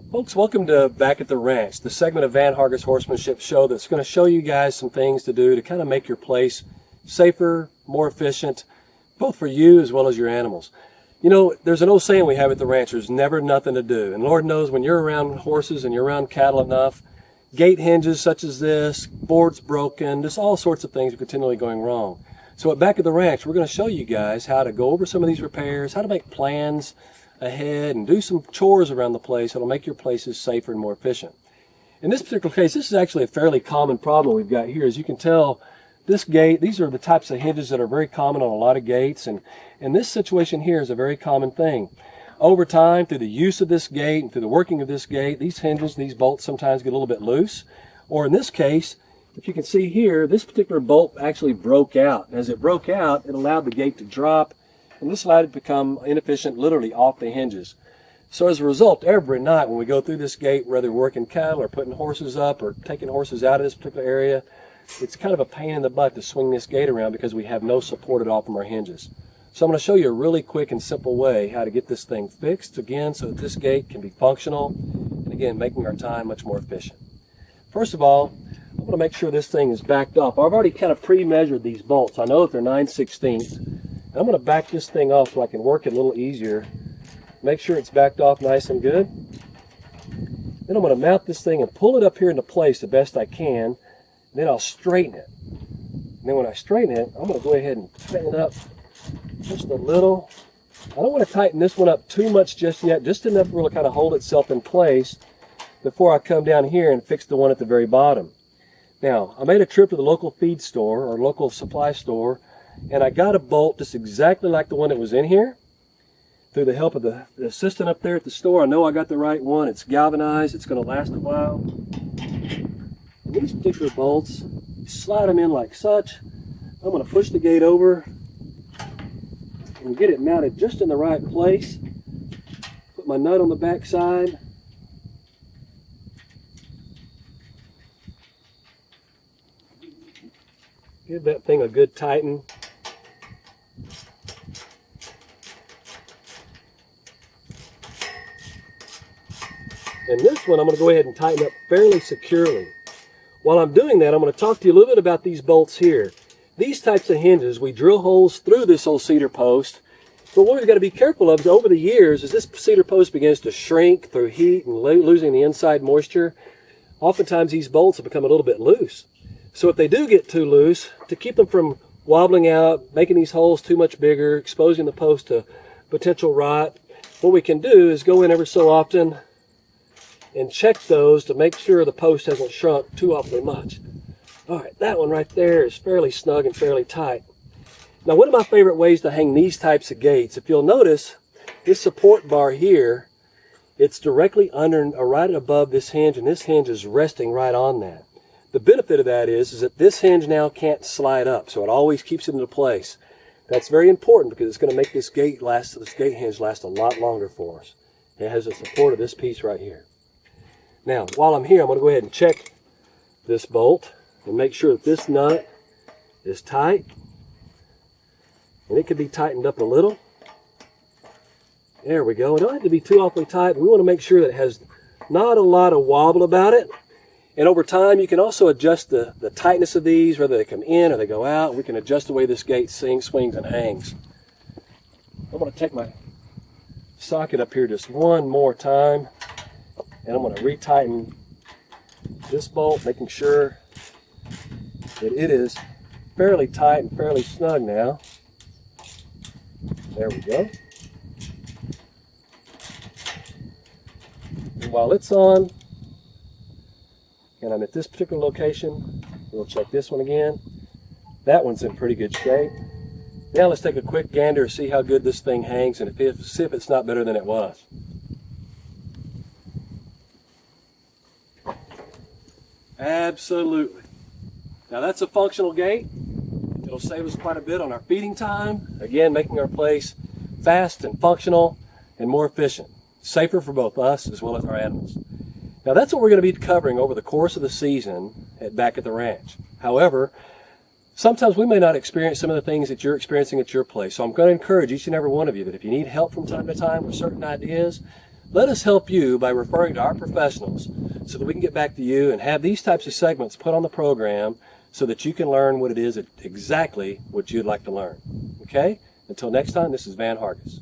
Folks, welcome to Back at the Ranch, the segment of Van Hargis Horsemanship Show that's going to show you guys some things to do to kind of make your place safer, more efficient, both for you as well as your animals. You know, there's an old saying we have at the ranch, there's never nothing to do. And Lord knows when you're around horses and you're around cattle enough, gate hinges such as this, boards broken, just all sorts of things are continually going wrong. So at Back at the Ranch, we're going to show you guys how to go over some of these repairs, how to make plans ahead and do some chores around the place that'll make your places safer and more efficient. In this particular case, this is actually a fairly common problem we've got here. As you can tell, this gate, these are the types of hinges that are very common on a lot of gates, and this situation here is a very common thing. Over time, through the use of this gate and through the working of this gate, these hinges, these bolts sometimes get a little bit loose. Or in this case, if you can see here, this particular bolt actually broke out. As it broke out, it allowed the gate to drop, and this allowed it to become inefficient, literally off the hinges. So as a result, every night when we go through this gate, whether we're working cattle or putting horses up or taking horses out of this particular area, it's kind of a pain in the butt to swing this gate around because we have no support at all from our hinges. So I'm going to show you a really quick and simple way how to get this thing fixed, again, so that this gate can be functional, and again, making our time much more efficient. First of all, I'm going to make sure this thing is backed off. I've already kind of pre-measured these bolts. I know that they're 9/16. I'm going to back this thing off so I can work it a little easier. Make sure it's backed off nice and good. Then I'm going to mount this thing and pull it up here into place the best I can. Then I'll straighten it. And then when I straighten it, I'm going to go ahead and tighten it up just a little. I don't want to tighten this one up too much just yet, just enough for it to kind of hold itself in place before I come down here and fix the one at the very bottom. Now, I made a trip to the local feed store or local supply store, and I got a bolt just exactly like the one that was in here. Through the help of the assistant up there at the store, I know I got the right one. It's galvanized. It's going to last a while. And these particular bolts, slide them in like such. I'm going to push the gate over and get it mounted just in the right place. Put my nut on the back side. Give that thing a good tighten. And this one I'm going to go ahead and tighten up fairly securely. While I'm doing that, I'm going to talk to you a little bit about these bolts here. These types of hinges, we drill holes through this old cedar post. But what we've got to be careful of is over the years, as this cedar post begins to shrink through heat and losing the inside moisture, oftentimes these bolts have become a little bit loose. So if they do get too loose, to keep them from wobbling out, making these holes too much bigger, exposing the post to potential rot, what we can do is go in every so often and check those to make sure the post hasn't shrunk too awfully much. All right, that one right there is fairly snug and fairly tight. Now, one of my favorite ways to hang these types of gates, if you'll notice, this support bar here, it's directly under or right above this hinge, and this hinge is resting right on that. The benefit of that is that this hinge now can't slide up, so it always keeps it into place. That's very important because it's going to make this gate hinge last a lot longer for us. It has the support of this piece right here. Now, while I'm here, I'm going to go ahead and check this bolt and make sure that this nut is tight. And it can be tightened up a little. There we go. It don't have to be too awfully tight, but we want to make sure that it has not a lot of wobble about it. And over time, you can also adjust the tightness of these, whether they come in or they go out. We can adjust the way this gate swings and hangs. I'm going to take my socket up here just one more time. And I'm going to retighten this bolt, making sure that it is fairly tight and fairly snug now. There we go. And while it's on, and I'm at this particular location, we'll check this one again. That one's in pretty good shape. Now let's take a quick gander, see how good this thing hangs, and see if it's not better than it was. Absolutely. Now that's a functional gate. It'll save us quite a bit on our feeding time. Again, making our place fast and functional and more efficient. Safer for both us as well as our animals. Now that's what we're going to be covering over the course of the season Back at the Ranch. However, sometimes we may not experience some of the things that you're experiencing at your place. So I'm going to encourage each and every one of you that if you need help from time to time with certain ideas, Let us help you by referring to our professionals so that we can get back to you and have these types of segments put on the program so that you can learn what it is exactly what you'd like to learn. Okay? Until next time, this is Van Hargis.